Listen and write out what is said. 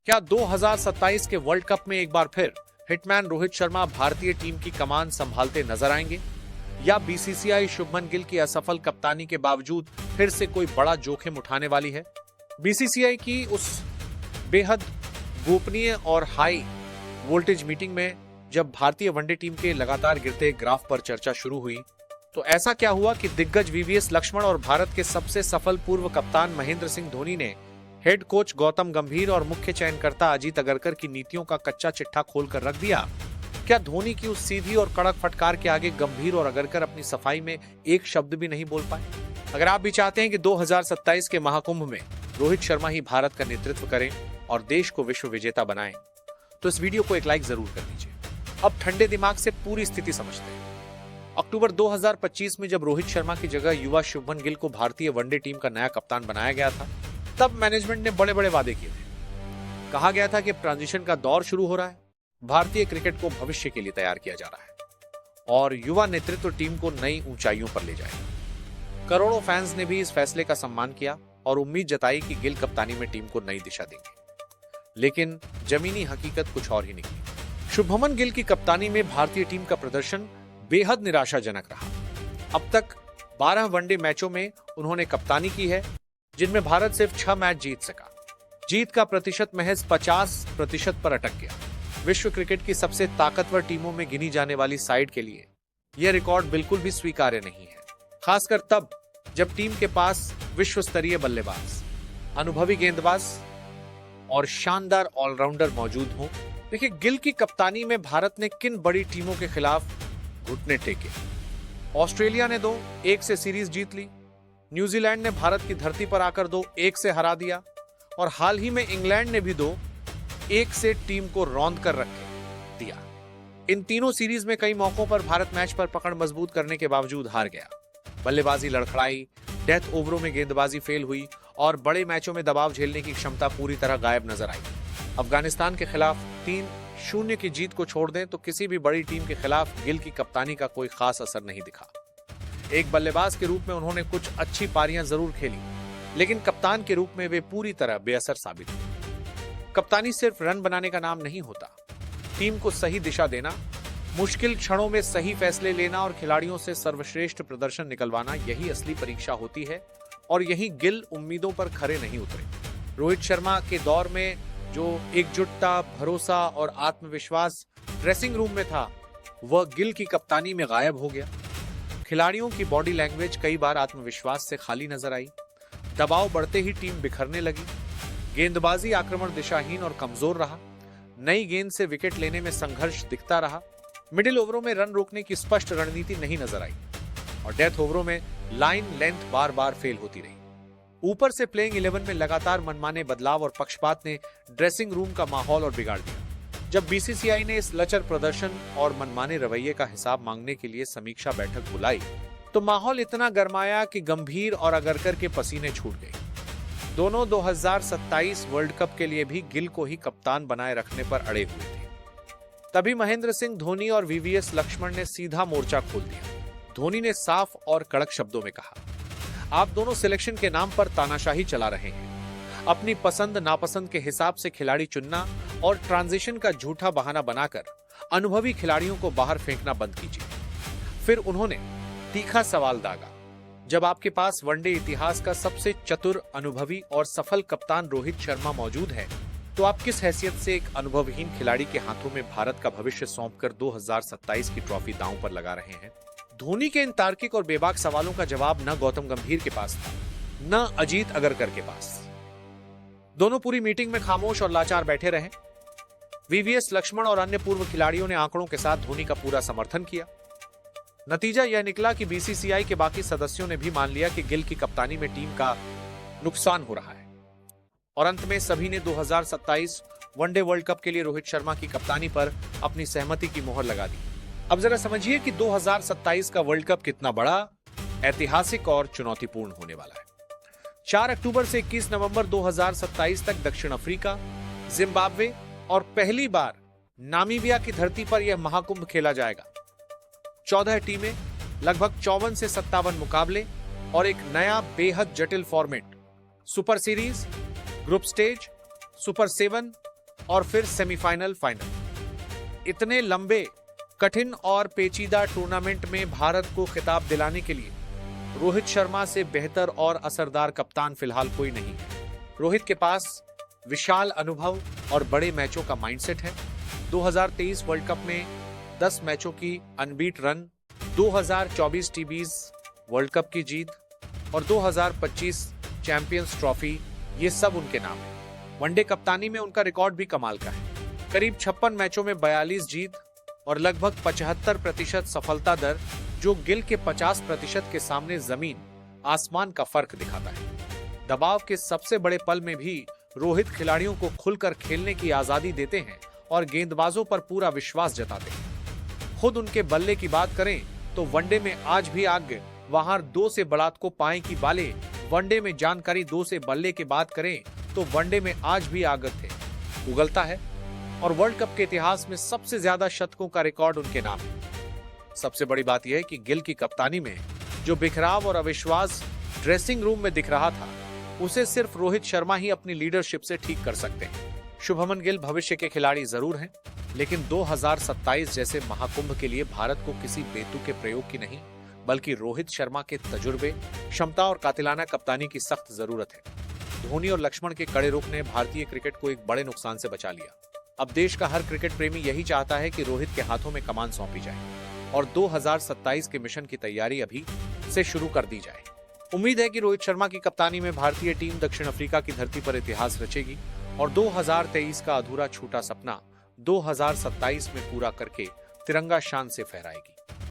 क्या 2027 के world cup में एक बार फिर हिटमैन रोहित शर्मा भारतीय टीम की कमान संभालते नजर आएंगे, या बीसीसीआई शुभमन गिल की असफल कप्तानी के बावजूद फिर से कोई बड़ा जोखिम उठाने वाली है? बीसीसीआई की उस बेहद गोपनीय और हाई वोल्टेज मीटिंग में जब भारतीय वनडे टीम के लगातार गिरते ग्राफ पर चर्चा शुरू हुई, तो ऐसा क्या हुआ कि दिग्गज वीवीएस लक्ष्मण और भारत के सबसे सफल पूर्व कप्तान महेंद्र सिंह धोनी ने हेड कोच गौतम गंभीर और मुख्य चयनकर्ता अजीत अगरकर की नीतियों का कच्चा चिट्ठा खोलकर रख दिया? क्या धोनी की उस सीधी और कड़क फटकार के आगे गंभीर और अगरकर अपनी सफाई में एक शब्द भी नहीं बोल पाए? अगर आप भी चाहते हैं कि 2027 के महाकुंभ में रोहित शर्मा ही भारत का नेतृत्व करें और देश को विश्व विजेता बनाएं, तो इस वीडियो को एक लाइक जरूर कर दीजिए। अब ठंडे दिमाग से पूरी स्थिति समझते हैं। अक्टूबर 2025 में जब रोहित शर्मा की जगह युवा शुभमन गिल को भारतीय वनडे टीम का नया कप्तान बनाया गया था, तब मैनेजमेंट ने बड़े बड़े वादे किए थे। कहा गया था कि ट्रांजिशन का दौर शुरू हो रहा है, भारतीय क्रिकेट को भविष्य के लिए तैयार किया जा रहा है और युवा नेतृत्व टीम को नई ऊंचाइयों पर ले जाएगा। करोड़ों फैंस ने भी इस फैसले का सम्मान किया और उम्मीद जताई कि गिल कप्तानी में टीम को नई दिशा देंगे। लेकिन जमीनी हकीकत कुछ और ही निकली। शुभमन गिल की कप्तानी में भारतीय टीम का प्रदर्शन बेहद निराशाजनक रहा। अब तक 12 वनडे मैचों में उन्होंने कप्तानी की है, जिनमें भारत सिर्फ 6 मैच जीत सका। जीत का प्रतिशत महज 50% पर अटक गया। विश्व क्रिकेट की सबसे ताकतवर टीमों में गिनी जाने वाली साइड के लिए यह रिकॉर्ड बिल्कुल भी स्वीकार्य नहीं है, खासकर तब जब टीम के पास विश्व स्तरीय बल्लेबाज, अनुभवी गेंदबाज और शानदार ऑलराउंडर मौजूद हों। देखिए, गिल की कप्तानी में भारत ने किन बड़ी टीमों के खिलाफ घुटने टेके। ऑस्ट्रेलिया ने 2-1 से सीरीज जीत ली, न्यूजीलैंड ने भारत की धरती पर आकर 2-1 से हरा दिया और हाल ही में इंग्लैंड ने भी 2-1 से टीम को रौंद कर रख दिया। इन तीनों सीरीज में कई मौकों पर भारत मैच पर पकड़ मजबूत करने के बावजूद हार गया। बल्लेबाजी लड़खड़ाई, डेथ ओवरों में गेंदबाजी फेल हुई और बड़े मैचों में दबाव झेलने की क्षमता पूरी तरह गायब नजर आई। अफगानिस्तान के खिलाफ 3-0 की जीत को छोड़ दें तो किसी भी बड़ी टीम के खिलाफ गिल की कप्तानी का कोई खास असर नहीं दिखा। एक बल्लेबाज के रूप में उन्होंने कुछ अच्छी पारियां जरूर खेली, लेकिन कप्तान के रूप में वे पूरी तरह बेअसर साबित हुए। कप्तानी सिर्फ रन बनाने का नाम नहीं होता। टीम को सही दिशा देना, मुश्किल क्षणों में सही फैसले लेना और खिलाड़ियों से सर्वश्रेष्ठ प्रदर्शन निकलवाना, यही असली परीक्षा होती है और यही गिल उम्मीदों पर खरे नहीं उतरे। रोहित शर्मा के दौर में जो एकजुटता, भरोसा और आत्मविश्वास ड्रेसिंग रूम में था, वह गिल की कप्तानी में गायब हो गया। खिलाड़ियों की बॉडी लैंग्वेज कई बार आत्मविश्वास से खाली नजर आई। दबाव बढ़ते ही टीम बिखरने लगी। गेंदबाजी आक्रमण दिशाहीन और कमजोर रहा। नई गेंद से विकेट लेने में संघर्ष दिखता रहा। मिडिल ओवरों में रन रोकने की स्पष्ट रणनीति नहीं नजर आई और डेथ ओवरों में लाइन लेंथ बार बार फेल होती रही। ऊपर से प्लेइंग 11 में लगातार मनमाने बदलाव और पक्षपात ने ड्रेसिंग रूम का माहौल और बिगाड़ दिया। जब बीसीसीआई ने इस लचर प्रदर्शन और मनमाने रवैये का हिसाब मांगने के लिए समीक्षा बैठक बुलाई, तो माहौल इतना गर्माया कि गंभीर और अगरकर के पसीने छूट गए। दोनों 2027 वर्ल्ड कप के लिए भी गिल को ही कप्तान बनाए रखने पर अड़े हुए थे। तभी महेंद्र सिंह धोनी और वीवीएस लक्ष्मण ने सीधा मोर्चा खोल दिया। धोनी ने साफ और कड़क शब्दों में कहा, आप दोनों सिलेक्शन के नाम पर तानाशाही चला रहे हैं। अपनी पसंद नापसंद के हिसाब से खिलाड़ी चुनना और ट्रांजिशन का झूठा बहाना बनाकर अनुभवी खिलाड़ियों को बाहर फेंकना बंद कीजिए। फिर उन्होंने तीखा सवाल दागा, जब आपके पास वनडे इतिहास का सबसे चतुर, अनुभवी और सफल कप्तान रोहित शर्मा मौजूद है, तो आप किस हैसियत से एक अनुभवहीन खिलाड़ी के हाथों में भारत का भविष्य सौंपकर 2027 की ट्रॉफी दांव पर लगा रहे हैं? धोनी के इन तार्किक और बेबाक सवालों का जवाब न गौतम गंभीर के पास था, न अजीत अगरकर के पास। दोनों पूरी मीटिंग में खामोश और लाचार बैठे रहे। वीवीएस लक्ष्मण और अन्य पूर्व खिलाड़ियों ने आंकड़ों के साथ धोनी का पूरा समर्थन किया। नतीजा यह निकला कि बीसीसीआई के बाकी सदस्यों ने भी मान लिया कि गिल की कप्तानी में टीम का नुकसान हो रहा है और अंत में सभी ने 2027 वनडे वर्ल्ड कप के लिए रोहित शर्मा की कप्तानी पर अपनी सहमति की मोहर लगा दी। अब जरा समझिए कि 2027 का वर्ल्ड कप कितना बड़ा, ऐतिहासिक और चुनौतीपूर्ण होने वाला है। 4 अक्टूबर से 21 नवंबर 2027 तक दक्षिण अफ्रीका, जिम्बाब्वे और पहली बार नामीबिया की धरती पर यह महाकुंभ खेला जाएगा। 14 टीमें, लगभग 54 से 57 मुकाबले और एक नया बेहद जटिल format, super series, group stage, super 7 और फिर सेमीफाइनल, फाइनल। इतने लंबे, कठिन और पेचीदा टूर्नामेंट में भारत को खिताब दिलाने के लिए रोहित शर्मा से बेहतर और असरदार कप्तान फिलहाल कोई नहीं है। रोहित के पास विशाल अनुभव और बड़े मैचों का माइंडसेट है। 2023 वर्ल्ड कप में 10 मैचों की अनबीट रन, 2024 टीबीज वर्ल्ड कप की जीत और 2025 चैंपियंस ट्रॉफी, ये सब उनके नाम है। वनडे कप्तानी में उनका रिकॉर्ड भी कमाल का है। करीब 56 मैचों में 42 जीत और लगभग 75% सफलता दर, जो गिल के 50% के सामने जमीन आसमान का फर्क दिखाता है। दबाव के सबसे बड़े पल में भी रोहित खिलाड़ियों को खुलकर खेलने की आजादी देते हैं और गेंदबाजों पर पूरा विश्वास जताते हैं। खुद उनके बल्ले की बात करें तो वनडे में आज भी आगे वहां 2 से बढ़ात को पाए की बाले, वनडे में जानकारी 2 से बल्ले की बात करें तो वनडे में आज भी आगत थे, उगलता है और वर्ल्ड कप के इतिहास में सबसे ज्यादा शतकों का रिकॉर्ड उनके नाम है। सबसे बड़ी बात यह है कि गिल की कप्तानी में जो बिखराव और अविश्वास ड्रेसिंग रूम में दिख रहा था, उसे सिर्फ रोहित शर्मा ही अपनी लीडरशिप से ठीक कर सकते हैं। शुभमन गिल भविष्य के खिलाड़ी जरूर हैं, लेकिन 2027 जैसे महाकुंभ के लिए भारत को किसी बेतुके प्रयोग की नहीं, बल्कि रोहित शर्मा के तजुर्बे, क्षमता और कातिलाना कप्तानी की सख्त जरूरत है। धोनी और लक्ष्मण के कड़े रुख ने भारतीय क्रिकेट को एक बड़े नुकसान से बचा लिया। अब देश का हर क्रिकेट प्रेमी यही चाहता है कि रोहित के हाथों में कमान सौंपी जाए और 2027 के मिशन की तैयारी अभी से शुरू कर दी जाए। उम्मीद है कि रोहित शर्मा की कप्तानी में भारतीय टीम दक्षिण अफ्रीका की धरती पर इतिहास रचेगी और 2023 का अधूरा छूटा सपना 2027 में पूरा करके तिरंगा शान से फहराएगी।